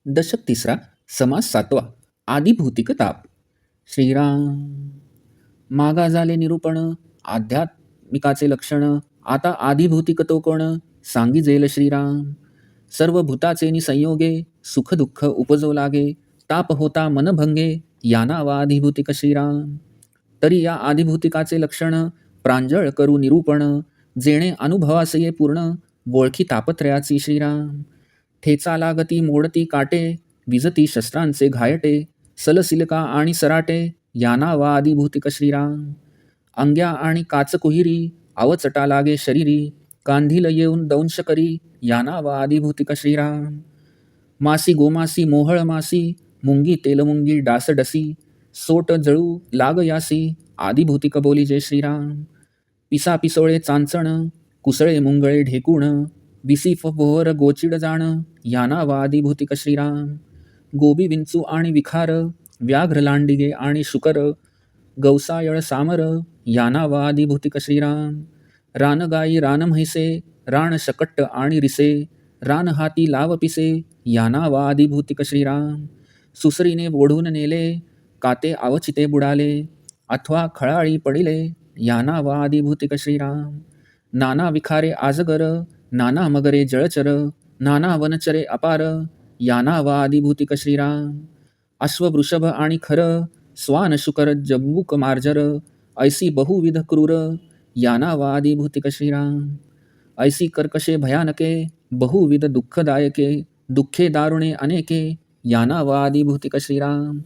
दशक तिसरा, समास सातवा. आदिभौतिक ताप. श्रीराम. मागा झाले निरूपण, आध्यात्मिकाचे लक्षण. आता आदिभौतिक तो कोण, सांगिजेल श्रीराम. सर्व भूताचे निसंयोगे, सुख दुःख उपजो लागे. ताप होता मनभंगे, यानावा आदिभौतिक श्रीराम. तरी या आदिभौतिकाचे लक्षण, प्रांजळ करू निरूपण. जेणे अनुभवास ये पूर्ण, ओळखी तापत्रयाची श्रीराम. ठेचा लागती मोडती काटे, विजती शस्त्रांचे घायटे. सलसिलका आणि सराटे, याना वा आदिभौतिक श्रीराम. अंग्या आणि काच कुहिरी, अवचटा लागे शरीरी. कांधील येऊन दंश करी, याना वा आदिभौतिक श्रीराम. मासी गोमासी मोहळ मासी, मुंगी तेलमुंगी डासडसी. सोट जळू लाग यासी, आदिभौतिक बोली जय श्रीराम. पिसा पिसोळे चांचण, कुसळे मुंगळे ढेकुण. विसी फोहर गोचिड जाण, याना वा आदिभौतिक श्रीराम. गोबी विंचू आणि विखार, व्याघ्र लांडिगे आणि शुकर. गौसायळ सामर, याना वा आदिभौतिक श्रीराम. रानगाई रान म्हैसे, रान शकट्ट आणि रिसे. रान हाती लाव पिसे, याना वा आदिभौतिक श्रीराम. सुसरीने ओढून नेले, काते अवचिते बुडाले. अथवा खळाळी पडिले, याना वा आदिभौतिक श्रीराम. नाना विखारे आजगर, नाना मगरे जळचर. नाना वनचरे अपार, याना वा आदिभौतिक श्रीराम. अश्व वृषभ आणि खर, स्वान शुकर जम्बूक मार्जर. ऐसी बहुविध क्रूर, याना वा आदिभौतिक श्रीराम. ऐसी कर्कशे भयानके, बहुविध दुःखदायके. दुःखे दारुणे अनेके, याना वा आदिभौतिक श्रीराम.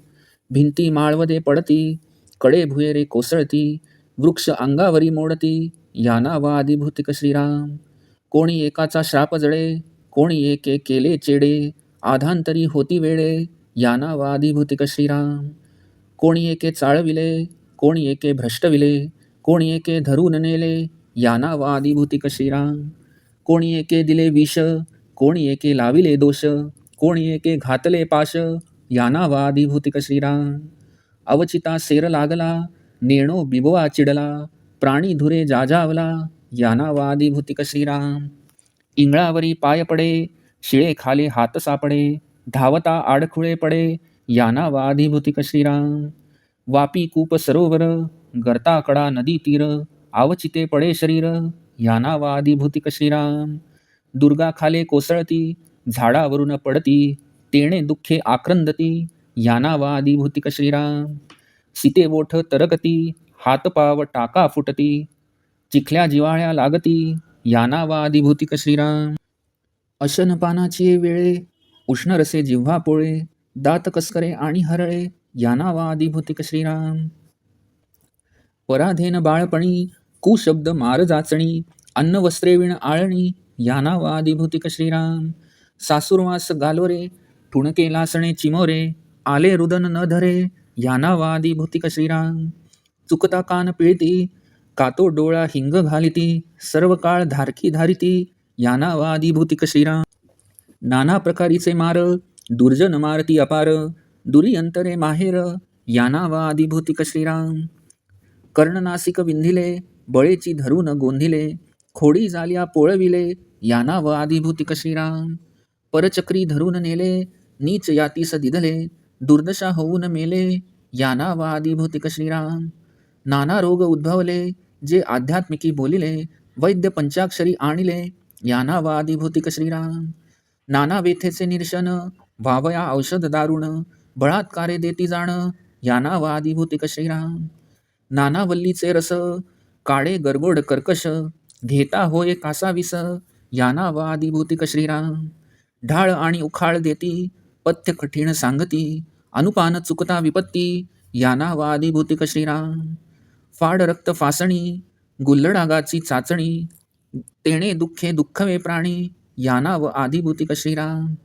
भिंती माळवदे पडती, कडे भुयेरे कोसळती. वृक्ष अंगावरी मोडती, याना वा आदिभौतिक श्रीराम. कोणी एकाचा श्राप जळे, कोणी एके केले चेडे. आधांतरी होती वेळे, याना वा आदिभौतिक श्रीराम. कोणी एके चाळविले, कोणी एके भ्रष्टविले. कोणी एके धरून नेले, याना वा आदिभौतिक श्रीराम. कोणी एके दिले विष, कोणी एके लाविले दोष. कोणी एके घातले पाश, याना वा आदिभौतिक श्रीराम. अवचिता सेर लागला, नेणो बिबवा चिडला. प्राणी धुरे जाजावला, याना वा आदिभौतिक श्रीराम. इंगळावरी पाय पडे, शिळे खाले हात सापडे. धावता आडखुळे पडे, याना वा आदिभौतिक श्रीराम. वापी कूप सरोवर, गर्ता कडा नदी तीर. आवचिते पडे शरीर, याना वा आदिभौतिक श्रीराम. दुर्गा खाले कोसळती, झाडावरून पडती. तेणे दुःखे आक्रंदती, याना वा आदिभौतिक श्रीराम. सीते ओठ तरकती, हातपाव टाका फुटती. चिखल्या जिवाळ्या लागती, याना वा आदिभौतिक श्रीराम. अशनपानाची वेळे, उष्णरसे जिव्हा पोळे. दात कसकरे आणि हरळे, याना वा आदिभौतिक श्रीराम. पराधेन बाळपणी, कुशब्द मार जाचणी. अन्न वस्त्रे विण आळणी, याना वा आदिभौतिक श्रीराम. सासुरवास गालोरे, ठुणके लासणे चिमोरे. आले रुदन न धरे, याना वा आदिभौतिक श्रीराम. चुकता कान पिळती, कातो डोळा हिंग घालिती. सर्व काळ धारकी धारिती, याना वा आदिभौतिक श्रीराम. नाना प्रकारीचे मार, दुर्जन मारती अपार. दुरियंतरे माहेर, याना वा आदिभौतिक श्रीराम. कर्णनासिक विंधिले, बळेची धरून गोंधिले. खोडी जाल्या पोळविले, याना व आदिभौतिक श्रीराम. परचक्री धरून नेले, नीच यातीस दिधले. दुर्दशा होऊन मेले, याना व आदिभौतिक श्रीराम. नाना रोग उद्भवले, जे आध्यात्मिकी बोलिले. वैद्य पंचाक्षरी आणिले, याना व आदिभौतिक श्रीराम. नाना वेथेचे निरशन, व्हावया औषध दारुण. बळात्कारे देती जाण, याना व आदिभौतिक श्रीराम. नाना वल्लीचे रस, काळे गरगोड कर्कश. घेता होय कासाविस, याना व आदिभौतिक श्रीराम. ढाळ आणि उखाळ देती, पथ्य कठीण सांगती. अनुपान चुकता विपत्ती, याना व आदिभौतिक श्रीराम. फाड रक्त फासणी, गुल्लडागाची चाचणी. तेणे दुःखे दुःखवे प्राणी, याना व आदिभौतिक श्रीराम.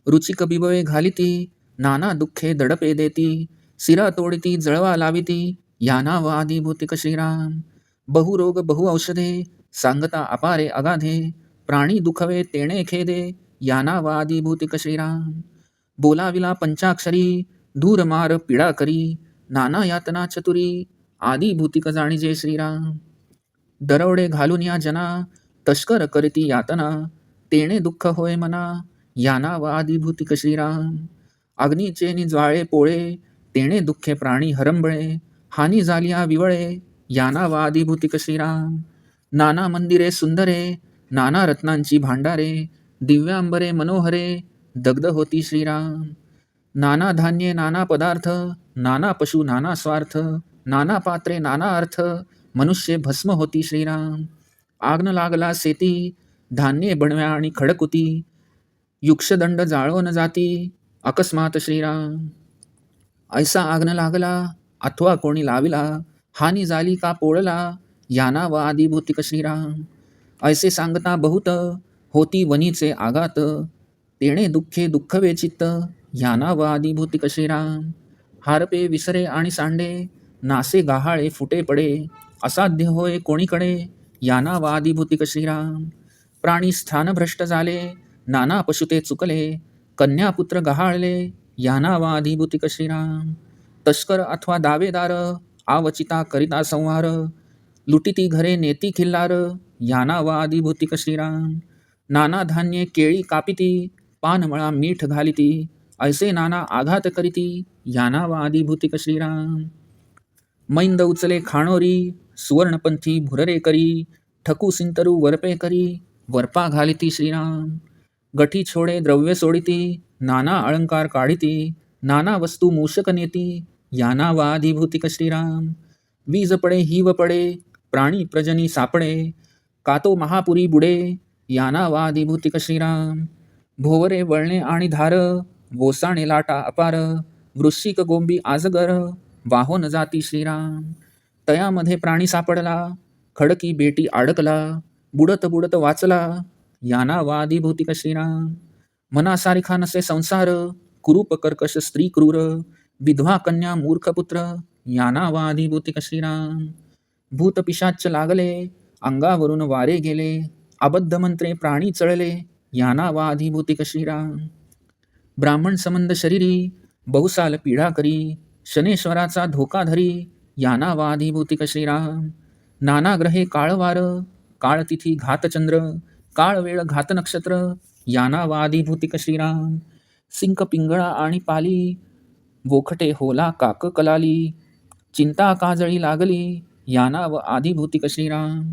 रुचिक बिबवे घालिती, नाना दुःखे दडपे देती. सिरा तोडिती जळवा लाविती, याना व आदिभौतिक श्रीराम. बहुरोग बहु औषधे, सांगता अपारे अगाधे. प्राणी दुखवे तेणे खेदे, याना व आदिभौतिक श्रीराम. बोलाविला पंचाक्षरी, दूर मार पीडा करी. नाना यातना चतुरी, आदिभौतिक जाणीजे श्रीराम. दरवडे घालून या जना, तस्कर करती यातना. तेणे दुःख होय मना, याना व आदिभूतिक श्रीराम. अग्नीचे ज्वाळे पोळे, तेणे दुःखे प्राणी हरंबळे, हानी झालिया विवळे, याना व आदिभूतिक श्रीराम. नाना मंदिरे सुंदरे, नाना रत्नांची भांडारे, दिव्यांबरे मनोहरे, दग्ध होती श्रीराम. नाना धान्ये नाना पदार्थ, नाना पशु नाना स्वार्थ, नाना पात्रे नाना अर्थ, मनुष्य भस्म होती श्रीराम. आग्न लागला सेती, धान्ये बनव्या आणि खडकुती, युक्षदंड जाळवण जाती, अकस्मात श्रीराम. ऐसा आग्न लागला, अथवा कोणी लाविला, हानी झाली का पोळला, याना व आदिभूतिक श्रीराम. ऐसे सांगता बहुत, होती वनीचे आघात, तेणे दुःखे दुःख वेचित्त, याना व आदिभूतिक श्रीराम. हारपे विसरे आणि सांडे, नासे गाहाळे फुटे पडे, असाध्य होय कोणीकडे, याना व आदिभूतिक श्रीराम. प्राणी स्थानभ्रष्ट झाले, नाना पशुते चुकले, कन्यापुत्र गहाळले, याना व आदिभूतिक श्रीराम. तस्कर अथवा दावेदार, आवचिता करिता संहार, लुटिती घरे नेती खिल्लार, याना व आदिभूतिक श्रीराम. नाना धान्ये केळी कापिती, पानमळा मीठ घालिती, ऐसे नाना आघात करीती, याना व आदिभूतिक श्रीराम. मैंद उचले खाणोरी, सुवर्णपंथी भुररे करी, ठकू सिंतरू वरपे करी, वरपा घालिती श्रीराम. गठी छोडे द्रव्य सोडिती, नाना अलंकार काढिती, नाना वस्तू मूषक नेती, याना व आदिभूतिक श्रीराम. वीज पडे हिव पडे, प्राणी प्रजनी सापडे, कातो महापुरी बुडे, याना व आदिभूतिक श्रीराम. भोवरे वळणे आणि धार, वोसाणे लाटा अपार, वृश्चिक गोंबी आजगर, वाहून जाती श्रीराम. तयामध्ये प्राणी सापडला, खडकी बेटी अडकला, बुडत बुडत वाचला, याना व आदिभूतिक श्रीराम. मनासारिखा नसे संसार, कुरूप कर्कश स्त्री क्रूर, विधवा कन्या मूर्ख पुत्र, याना व आदिभूतिक श्रीराम. भूत पिशाच लागले, अंगावरून वारे गेले, अबद्ध मंत्रे प्राणी चळले, याना व आदिभूतिक श्रीराम. ब्राह्मण संबंध शरीरी, बहुसाल पीडा करी, शनेश्वराचा धोका धरी, याना व आदिभूतिक श्रीराम. नाना ग्रहे काळवार, काळतिथी घातचंद्र, काळ वेळ घात नक्षत्र, याना व आदिभूतिक श्रीराम. सिंक पिंगळा आणि पाली, वोखटे होला काक कलाली, चिंता काजळी लागली, याना व आदिभूतिक श्रीराम.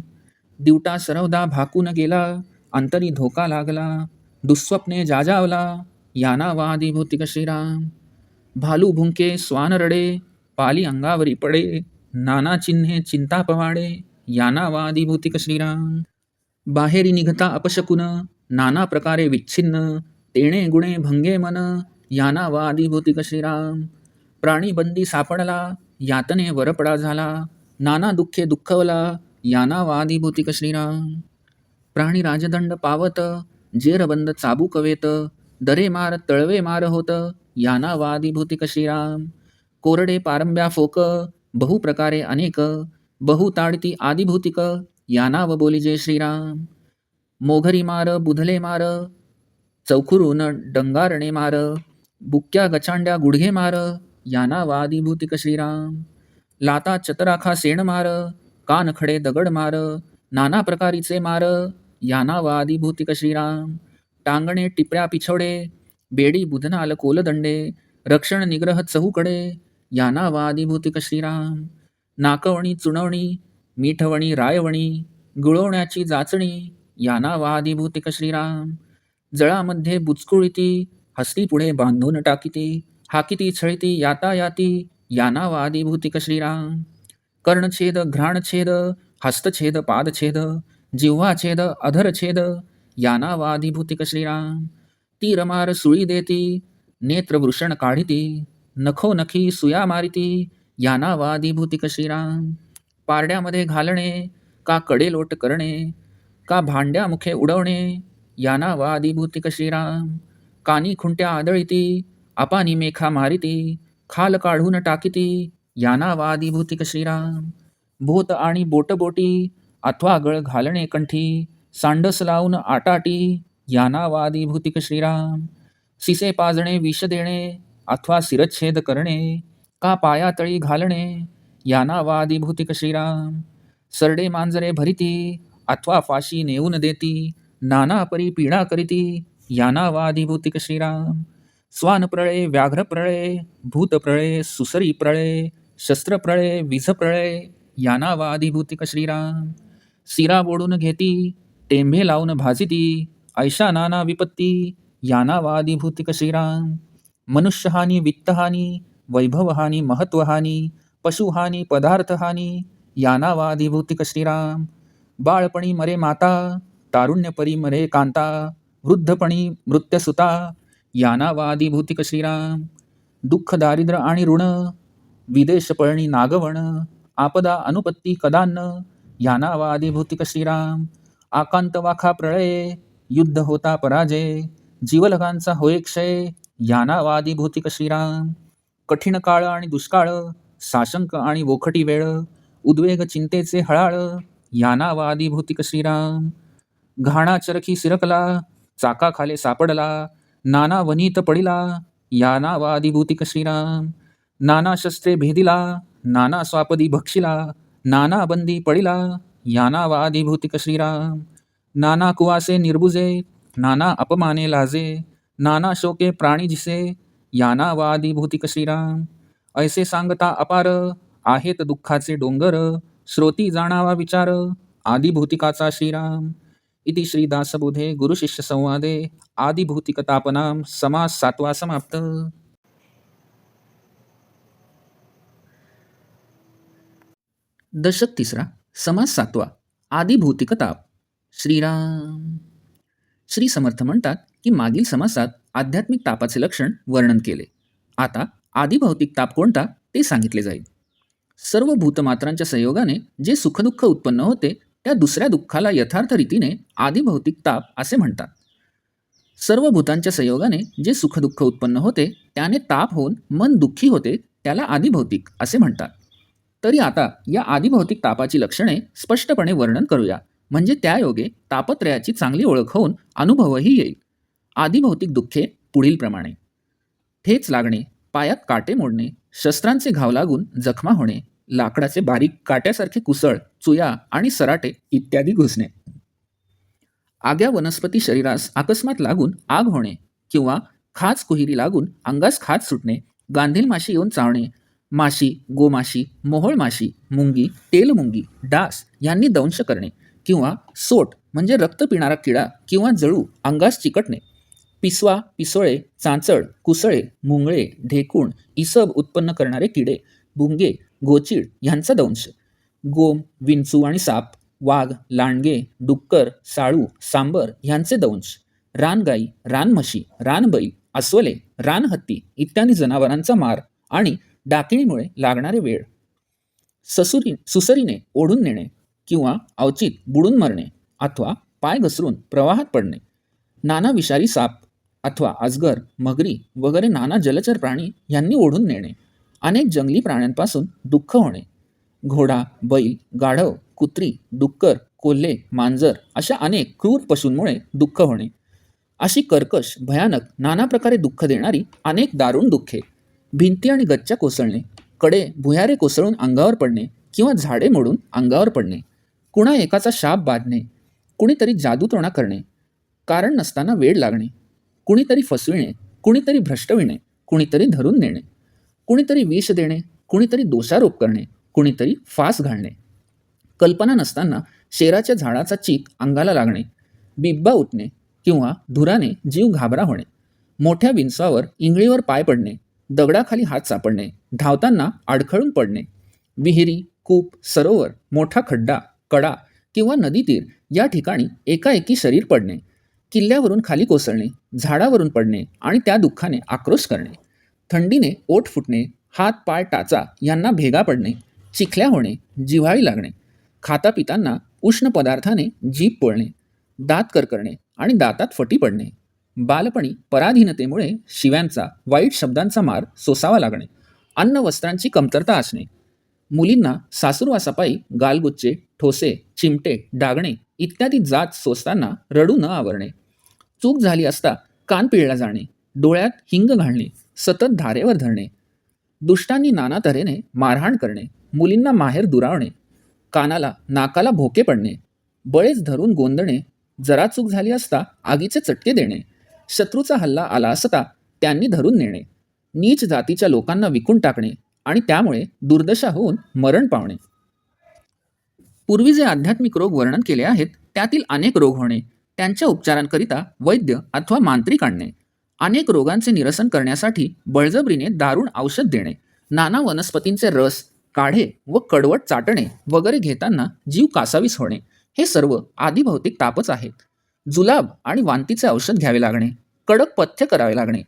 दिवटा सरवदा भाकून गेला, अंतरी धोका लागला, दुःस्वप्ने जाजावला, याना व आदिभूतिक श्रीराम. भालू भुंके स्वान रडे, पाली अंगावरी पडे, नाना चिन्हे चिंता पवाडे, याना व आदिभूतिक श्रीराम. बाहेरी निघता अपशकुन, नाना प्रकारे विच्छिन्न, तेणे गुणे भंगे मन, याना व आदिभूतिक श्रीराम. प्राणी बंदी सापडला, यातने वरपडा झाला, नाना दुःखे दुःखवला, याना व आदिभूतिक श्रीराम. प्राणी राजदंड पावत, जेरबंद चाबूक वेत, दरे मार तळवे मार होत, याना व आदिभूतिक श्रीराम. कोरडे पारंब्या फोक, बहु प्रकारे अनेक, बहु ताडती आदिभूतिक, याना व बोलिजे श्रीराम. मोघरी मार बुधले मार, चौखुरून डंगारणे मार, बुक्क्या गचांड्या गुडघे मार, याना व आदिभूतिक श्रीराम. लाता चतराखा सेण मार, कान खडे दगड मार, नाना प्रकारीचे मार, याना व आदिभूतिक श्रीराम. टांगणे टिपऱ्या पिछोडे, बेडी बुधनाल कोलदंडे, रक्षण निग्रह चहूकडे, याना व आदिभूतिक श्रीराम. नाकवणी चुणवणी, मीठवणी रायवणी, गुळवण्याची जाचणी, याना व आदिभूतिक श्रीराम. जळामध्ये बुचकुळीती, हस्ती पुढे बांधून टाकीती, हाकिती छळीती यातायाती, याना व आदिभूतिक श्रीराम. कर्णछेद घ्राणछेद, हस्तछेद पादछेद, जिव्हाछेद अधरछेद, याना व आदिभूतिक श्रीराम. तीरमार सुळी देती, नेत्रवृषण काढिती, नखो नखी सुया मारिती, याना व आदिभूतिक श्रीराम. पारड्यामध्ये घालणे, का कडेलोट करणे, का भांड्या मुखे उडवणे, याना व आदिभूतिक श्रीराम. कानी खुंट्या आदळीती, अपानी मेखा मारिती, खाल काढून टाकीती, याना व आदिभूतिक श्रीराम. भूत आणि बोटबोटी, अथवा गळ घालणे कंठी, सांडस लावून आटाटी, याना व आदिभूतिक श्रीराम. सिसे पाजणे विष देणे, अथवा शिरच्छेद करणे, का पायातळी घालणे, याना व आदिभूतिक श्रीराम. सरडे मांजरे भरिती, अथवा फाशी नेऊन देती, नाना परी पीडा करीती, यानावादिभूतिक श्रीराम. स्वानप्रळये व्याघ्रप्रळये भूतप्रळये सुसरीप्रळये शस्त्रप्रळये वीजप्रळये यानावादिभूतिक श्रीराम. शिरा बोडून घेती टेंभे लावून भाजिती ऐशा नाना विपत्ती यानावादिभूतिक श्रीराम. मनुष्यहानी वित्तहानी वैभवहानी महत्वहानी पशुहानी पदार्थहानी यानावादिभूतिक श्रीराम. बाळपणी मरे माता तारुण्यपरी मरे कांता वृद्धपणी मृत्यसुता यानावादिभूतिक श्रीराम. दुःख दारिद्र्य आणि ऋण विदेशपळणी नागवण आपदा अनुपत्ती कदान्न यानावादिभूतिक श्रीराम. आकांत वाखा प्रळये युद्ध होता पराजय जीवलगांचा होय क्षय यानावादिभूतिक श्रीराम. कठीण काळ आणि दुष्काळ साशंक आणि वोखटी वेळ उद्वेग चिंतेचे हळाळ यानावादिभूतिक श्रीराम. घाणा चरखी सिरकला चाकाखाले सापडला नाना वनीत पडिला यानावादिभूतिक श्रीराम. नाना शस्त्रे भेदिला नाना स्वापदी भक्षिला नाना बंदी पडिला यानावादिभूतिक श्रीराम. नाना कुवासे निर्बुजे नाना अपमाने लाजे नाना शोके प्राणी जिसे यानावादिभूतिक श्रीराम. ऐसे सांगता अपार आहेत दुःखाचे डोंगर श्रोती जाणावा विचार आदिभूतिकाचा श्रीराम. इति श्रीदासबोधे गुरुशिष्य संवादे आदिभूतिकतापनाम समास 7वा समाप्त. दशक 3 समास 7वा आदिभूतिकताप. श्रीराम. श्री समर्थ म्हणतात की मागील समासात आध्यात्मिक तापाचे लक्षण वर्णन केले. आता आदिभौतिक ताप कोणता ते सांगितले जाईल. सर्व भूतमात्रांच्या संयोगाने जे सुखदुःख उत्पन्न होते त्या दुसऱ्या दुःखाला यथार्थ रीतीने आदिभौतिक ताप असे म्हणतात. सर्व भूतांच्या संयोगाने जे सुखदुःख उत्पन्न होते त्याने ताप होऊन मन दुःखी होते त्याला आदिभौतिक असे म्हणतात. तरी आता या आदिभौतिक तापाची लक्षणे स्पष्टपणे वर्णन करूया, म्हणजे त्यायोगे तापत्रयाची चांगली ओळख होऊन अनुभवही येईल. आदिभौतिक दुःखे पुढीलप्रमाणे: ठेच लागणे, पायात काटे मोडणे, शस्त्रांचे घाव लागून जखमा होणे, लाकडाचे बारीक काट्यासारखे कुसळ, चुया आणि सराटे इत्यादी घुसणे, आग्या वनस्पती शरीरास अकस्मात लागून आग होणे किंवा खाज कुहिरी लागून अंगास खाज सुटणे, गांधील माशी येऊन चावणे, माशी, गोमाशी, मोहोळ माशी, मुंगी, तेलमुंगी, डास यांनी दंश करणे किंवा सोट म्हणजे रक्त पिणारा किडा किंवा जळू अंगास चिकटणे, पिसवा, पिसोळे, चांचळ, कुसळे, मुंगळे, ढेकूण, इसब उत्पन्न करणारे किडे, भुंगे, गोचीड यांचा दंश, गोम, विंचू आणि साप, वाघ, लांडगे, डुक्कर, साळू, सांबर ह्यांचे दंश, रानगाई, रानम्हशी, रानबैल, अस्वले, रानहत्ती इत्यादी जनावरांचा मार आणि डाकिणीमुळे लागणारे वेळ, सुसरीने ओढून नेणे किंवा अवचित बुडून मरणे अथवा पाय घसरून प्रवाहात पडणे, नाना विषारी साप अथवा अजगर, मगरी वगैरे नाना जलचर प्राणी यांनी ओढून नेणे, अनेक जंगली प्राण्यांपासून दुःख होणे, घोडा, बैल, गाढव, कुत्री, डुक्कर, कोल्हे, मांजर अशा अनेक क्रूर पशूंमुळे दुःख होणे, अशी कर्कश, भयानक, नाना प्रकारे दुःख देणारी अनेक दारुण दुःखे, भिंती आणि गच्च्या कोसळणे, कडे भुयारे कोसळून अंगावर पडणे किंवा झाडे मोडून अंगावर पडणे, कुणा एकाचा शाप बाधणे, कुणीतरी जादूटोणा करणे, कारण नसताना वेड लागणे, कुणीतरी फसविणे, कुणीतरी भ्रष्टविणे, कुणीतरी धरून नेणे, कुणीतरी विष देणे, कुणीतरी दोषारोप करणे, कुणीतरी फास घालणे, कल्पना नसताना शेराच्या झाडाचा चीक अंगाला लागणे, बिब्बा उठणे किंवा धुराने जीव घाबरा होणे, मोठ्या विंचवावर इंगळीवर पाय पडणे, दगडाखाली हात सापडणे, धावताना अडखळून पडणे, विहिरी, कूप, सरोवर, मोठा खड्डा, कडा किंवा नदीतीर या ठिकाणी एकाएकी शरीर पडणे, किल्ल्यावरून खाली कोसळणे, झाडावरून पडणे आणि त्या दुःखाने आक्रोश करणे, थंडीने ओठ फुटणे, हात पाय टाचा यांना भेगा पडणे, चिखल्या होणे, जिव्हाळी लागणे, खाता पितांना उष्ण पदार्थाने जीभ पोळणे, दात करणे आणि दातात फटी पडणे, बालपणी पराधीनतेमुळे शिव्यांचा, वाईट शब्दांचा मार सोसावा लागणे, अन्न वस्त्रांची कमतरता असणे, मुलींना सासूरवासापायी गालगुच्चे, ठोसे, चिमटे, डागणे इत्यादी जात सोसताना रडू न आवरणे, चूक झाली असता कान पिळला जाणे, डोळ्यात हिंग घालणे, सतत धारेवर धरणे, दुष्टांनी नाना तऱ्हेने मारहाण करणे, मुलींना माहेर दुरावणे, कानाला नाकाला भोके पडणे, बळेच धरून गोंदणे, जरा चूक झाली असता आगीचे चटके देणे, शत्रूचा हल्ला आला असता त्यांनी धरून नेणे, नीच जातीच्या लोकांना विकून टाकणे आणि त्यामुळे दुर्दशा होऊन मरण पावणे. पूर्वी जे आध्यात्मिक रोग वर्णन केले आहेत त्यातील अनेक रोग होणे, त्यांच्या उपचारांकरिता वैद्य अथवा मांत्रिक आणणे, अनेक रोगांचे निरसन करण्यासाठी बळजबरीने दारुण औषध देणे, नाना वनस्पतींचे रस, काढे व कडवट चाटणे वगैरे घेताना जीव कासावीस होणे, हे सर्व आदिभौतिक तापच आहेत. जुलाब आणि वांतीचे औषध घ्यावे लागणे, कडक पथ्य करावे लागणे,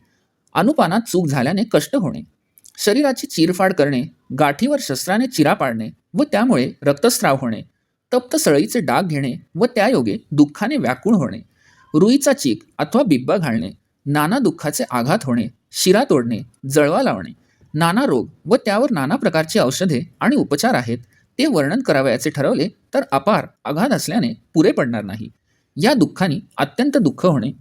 अनुपानात चूक झाल्याने कष्ट होणे, शरीराची चीरफाड करणे, गाठीवर शस्त्राने चिरा पाडणे व त्यामुळे रक्तस्राव होणे, तप्त सळईचे डाग घेणे व त्यायोगे दुःखाने व्याकुळ होणे, रुईचा चीक अथवा बिब्बा घालणे, नाना दुःखाचे आघात होणे, शिरा तोडणे, जळवा लावणे, नाना रोग व त्यावर नाना प्रकारची औषधे आणि उपचार आहेत, ते वर्णन करावयाचे ठरवले तर अपार अगाध असल्याने पुरे पडणार नाही. या दुःखाने अत्यंत दुःख होणे,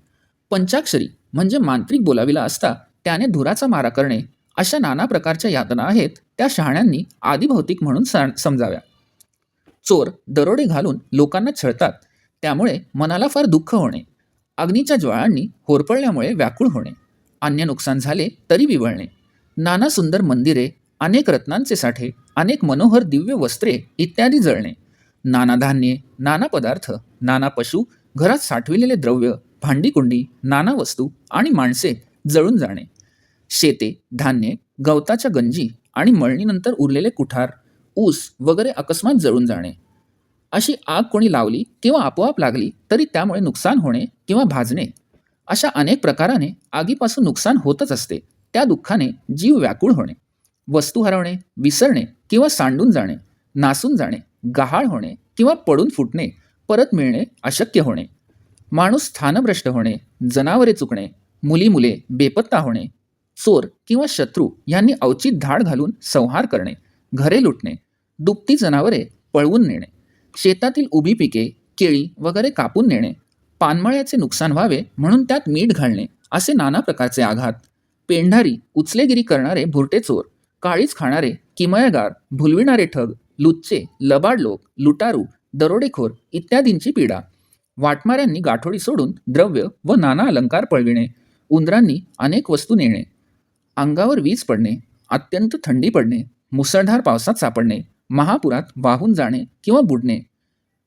पंचाक्षरी म्हणजे मांत्रिक बोलाविला असता त्याने धुराचा मारा करणे, अशा नाना प्रकारच्या यातना आहेत, त्या शहाण्यांनी आदिभौतिक म्हणून समजाव्या. चोर दरोडे घालून लोकांना छळतात, त्यामुळे मनाला फार दुःख होणे, अग्नीच्या ज्वाळांनी होरपळल्यामुळे व्याकुळ होणे, अन्य नुकसान झाले तरी विवळणे, नाना सुंदर मंदिरे, अनेक रत्नांचे साठे, अनेक मनोहर दिव्य वस्त्रे इत्यादी जळणे, नाना धान्ये, नाना पदार्थ, नाना पशु, घरात साठविलेले द्रव्य, भांडीकुंडी, नाना वस्तू आणि माणसे जळून जाणे, शेते, धान्ये, गवताच्या गंजी आणि मळणीनंतर उरलेले कुठार, ऊस वगैरे अकस्मात जळून जाणे, अशी आग कोणी लावली किंवा आपोआप लागली तरी त्यामुळे नुकसान होणे किंवा भाजणे, अशा अनेक प्रकाराने आगीपासून नुकसान होतच असते. त्या दुःखाने जीव व्याकुळ होणे, वस्तू हरवणे, विसरणे किंवा सांडून जाणे, नासून जाणे, गहाळ होणे किंवा पडून फुटणे, परत मिळणे अशक्य होणे, माणूस स्थानभ्रष्ट होणे, जनावरे चुकणे, मुली मुले बेपत्ता होणे, चोर किंवा शत्रू यांनी अवचित धाड घालून संहार करणे, घरे लुटणे, दुभती जनावरे पळवून नेणे, शेतातील उभी पिके, केळी वगैरे कापून नेणे, पानमळ्याचे नुकसान व्हावे म्हणून त्यात मीठ घालणे, असे नाना प्रकारचे आघात, पेंढारी उचलेगिरी करणारे भुरटे चोर, काळीच खाणारे, किमयगार, भुलविणारे ठग, लुच्चे, लबाड लोक, लुटारू, दरोडेखोर इत्यादींची पीडा, वाटमाऱ्यांनी गाठोडी सोडून द्रव्य व नाना अलंकार पळविणे, उंदरांनी अनेक वस्तू नेणे, अंगावर वीज पडणे, अत्यंत थंडी पडणे, मुसळधार पावसात सापडणे, महापुरात वाहून जाणे किंवा बुडणे,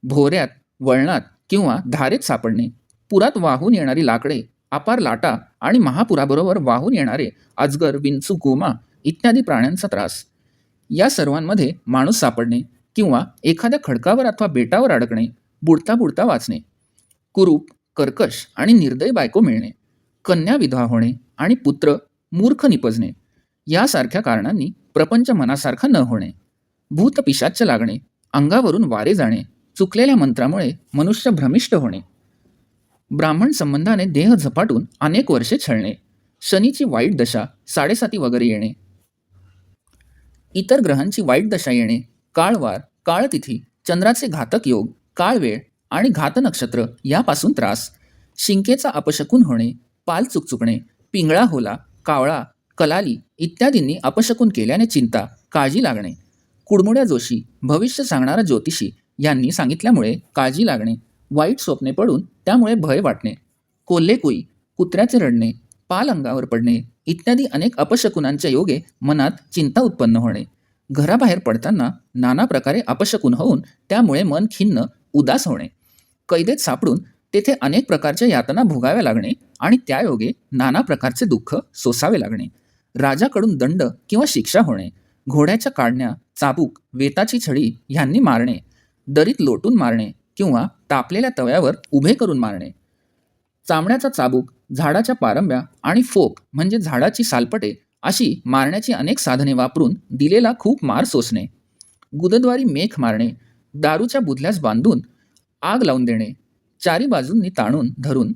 भोवऱ्यात, वळणात किंवा धारेत सापडणे, पुरात वाहून येणारी लाकडे, अपार लाटा आणि महापुराबरोबर वाहून येणारे अजगर, विंचू, गोमा इत्यादी प्राण्यांचा त्रास, या सर्वांमध्ये माणूस सापडणे किंवा एखाद्या खडकावर अथवा बेटावर अडकणे, बुडता बुडता वाचणे, कुरूप, कर्कश आणि निर्दयी बायको मिळणे, कन्या विधवा होणे आणि पुत्र मूर्ख निपजणे, यासारख्या कारणांनी प्रपंच मनासारखा न होणे, भूत पिशाच्य लागणे, अंगावरून वारे जाणे, चुकलेल्या मंत्रामुळे मनुष्य भ्रमिष्ट होणे, ब्राह्मण संबंधाने देह झपाटून अनेक वर्षे छळणे, शनीची वाईट दशा, साडेसाती वगैरे येणे, इतर ग्रहांची वाईट दशा येणे, काळवार, काळतिथी, चंद्राचे घातक योग, काळवेळ आणि घात नक्षत्र यापासून त्रास, शिंकेचा अपशकुन होणे, पाल चुकचुकणे, पिंगळा होला, कावळा, कलाली इत्यादींनी अपशकुन केल्याने चिंता, काळजी लागणे, कुडमुड्या जोशी, भविष्य सांगणारा ज्योतिषी यांनी सांगितल्यामुळे काळजी लागणे, वाईट स्वप्ने पडून त्यामुळे भय वाटणे, कोल्हेकुई, कुत्र्याचे रडणे, पाल अंगावर पडणे इत्यादी अनेक अपशकुनांच्या योगे मनात चिंता उत्पन्न होणे, घराबाहेर पडताना नाना प्रकारे अपशकुन होऊन त्यामुळे मन खिन्न उदास होणे, कैदेत सापडून तेथे अनेक प्रकारच्या यातना भोगाव्या लागणे आणि त्यायोगे नाना प्रकारचे दुःख सोसावे लागणे, राजाकडून दंड किंवा शिक्षा होणे, घोड्याच्या काढण्या, चाबूक, वेताची छडी ह्यांनी मारणे, दरीत लोटून मारणे किंवा तापलेल्या तव्यावर उभे करून मारणे, चामड्याचा चाबूक, झाडाच्या पारंब्या आणि फोक म्हणजे झाडाची सालपटे अशी मारण्याची अनेक साधने वापरून दिलेला खूप मार सोसणे, गुदद्वारी मेख मारणे, दारूच्या बुधल्यास बांधून आग लावून देणे, चारी बाजूंनी ताणून धरून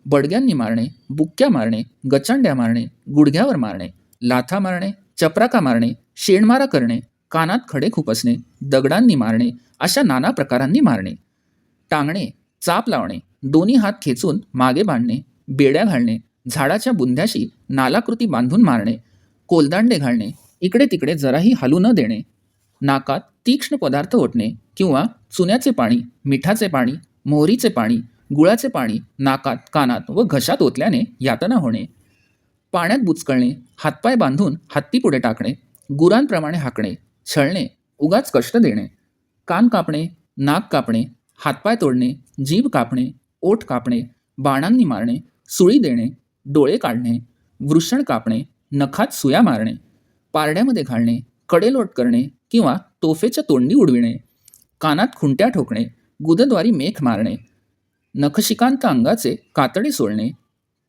बडग्यांनी मारणे, बुक्क्या मारणे, गचांड्या मारणे, गुडघ्यावर मारणे, लाथा मारणे, चपराका मारणे, शेणमारा करणे, कानात खडे खुपसणे, दगडांनी मारणे अशा नाना प्रकारांनी मारणे, टांगणे, चाप लावणे, दोन्ही हात खेचून मागे बांधणे, बेड्या घालणे, झाडाच्या बुंध्याशी नालाकृती बांधून मारणे, कोलदांडे घालणे, इकडे तिकडे जराही हलू न देणे, नाकात तीक्ष्ण पदार्थ ओतणे किंवा चुन्याचे पाणी, मिठाचे पाणी, मोहरीचे पाणी, गुळाचे पाणी नाकात, कानात व घशात ओतल्याने यातना होणे. पाण्यात बुचकळणे, हातपाय बांधून हत्तीपुढे टाकणे, गुरांप्रमाणे हाकणे, छळणे, उगाच कष्ट देणे, कान कापणे, नाक कापणे, हातपाय तोडणे, जीभ कापणे, ओठ कापणे, बाणांनी मारणे, सुळी देणे, डोळे काढणे, वृषण कापणे, नखात सुया मारणे, पारड्यामध्ये घालणे, कडेलोट करणे किंवा तोफेच्या तोंडी उडविणे, कानात खुंट्या ठोकणे, गुदद्वारी मेख मारणे, नखशिकांत अंगाचे कातडे सोलणे,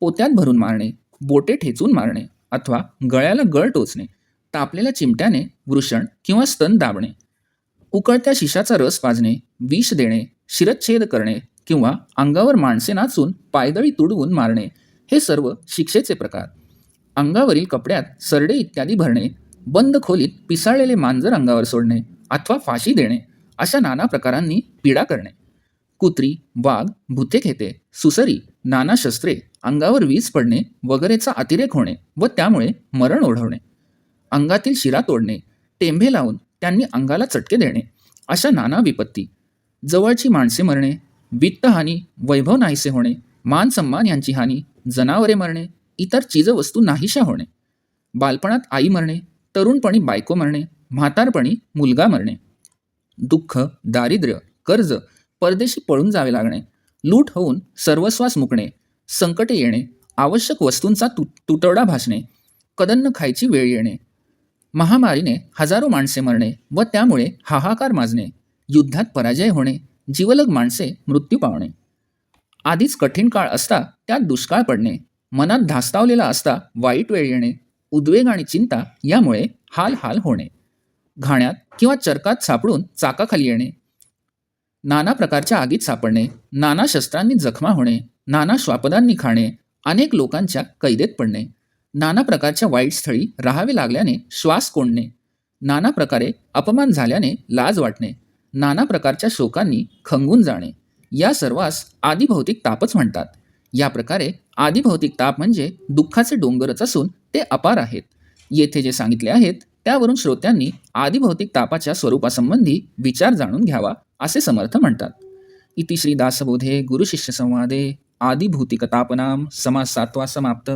पोत्यात भरून मारणे, बोटे ठेचून मारणे अथवा गळ्याला गळ टोचणे, तापलेल्या चिमट्याने वृषण किंवा स्तन दाबणे, उकळत्या शिशाचा रस पाजणे, विष देणे, शिरच्छेद करणे किंवा अंगावर माणसे नाचून पायदळी तुडवून मारणे हे सर्व शिक्षेचे प्रकार. अंगावरील कपड्यात सरडे इत्यादी भरणे, बंद खोलीत पिसाळलेले मांजर अंगावर सोडणे अथवा फाशी देणे अशा नाना प्रकारांनी पीडा करणे. कुत्री, वाघ, भुतेखेते, सुसरी, नाना शस्त्रे, अंगावर वीज पडणे वगैरेचा अतिरेक होणे व त्यामुळे मरण ओढवणे, अंगातील शिरा तोडणे, टेंभे लावून त्यांनी अंगाला चटके देणे अशा नाना विपत्ती, जवळची माणसे मरणे, वित्तहानी, वैभव नाहीसे होणे, मान सन्मान यांची हानी, जनावरे मरणे, इतर चीजवस्तू नाहीशा होणे, बालपणात आई मरणे, तरुणपणी बायको मरणे, म्हातारपणी मुलगा मरणे, दुःख, दारिद्र्य, कर्ज, परदेशी पळून जावे लागणे, लूट होऊन सर्वस्वास मुकणे, संकटे येणे, आवश्यक वस्तूंचा तुटवडा भासणे, कदन्न खायची वेळ येणे, महामारीने हजारो माणसे मरणे व त्यामुळे हाहाकार माजणे, युद्धात पराजय होणे, जीवलग माणसे मृत्यू पावणे, आधीच कठीण काळ असता त्यात दुष्काळ पडणे, मनात धास्तावलेला असता वाईट वेळ येणे, उद्वेग आणि चिंता यामुळे हाल हाल होणे, घाण्यात किंवा चरकात सापडून चाकाखाली येणे, नाना प्रकारच्या आगीत सापडणे, नाना शस्त्रांनी जखमा होणे, नाना श्वापदांनी खाणे, अनेक लोकांच्या कैदेत पडणे, नाना प्रकारच्या वाईट स्थळी राहावे लागल्याने श्वास कोंडणे, नाना प्रकारे अपमान झाल्याने लाज वाटणे, नाना प्रकारच्या शोकांनी खंगून जाणे या सर्वास आदिभौतिक तापच म्हणतात. या प्रकारे आदिभौतिक ताप म्हणजे दुःखाचे डोंगरच असून ते अपार आहेत. येथे जे सांगितले आहेत त्यावरून श्रोत्यांनी आदिभौतिक तापाच्या स्वरूपासंबंधी विचार जाणून घ्यावा असे समर्थ म्हणतात. इति श्री दासबोधे गुरुशिष्य संवादे आदिभौतिक तापनाम समास 7 समाप्त.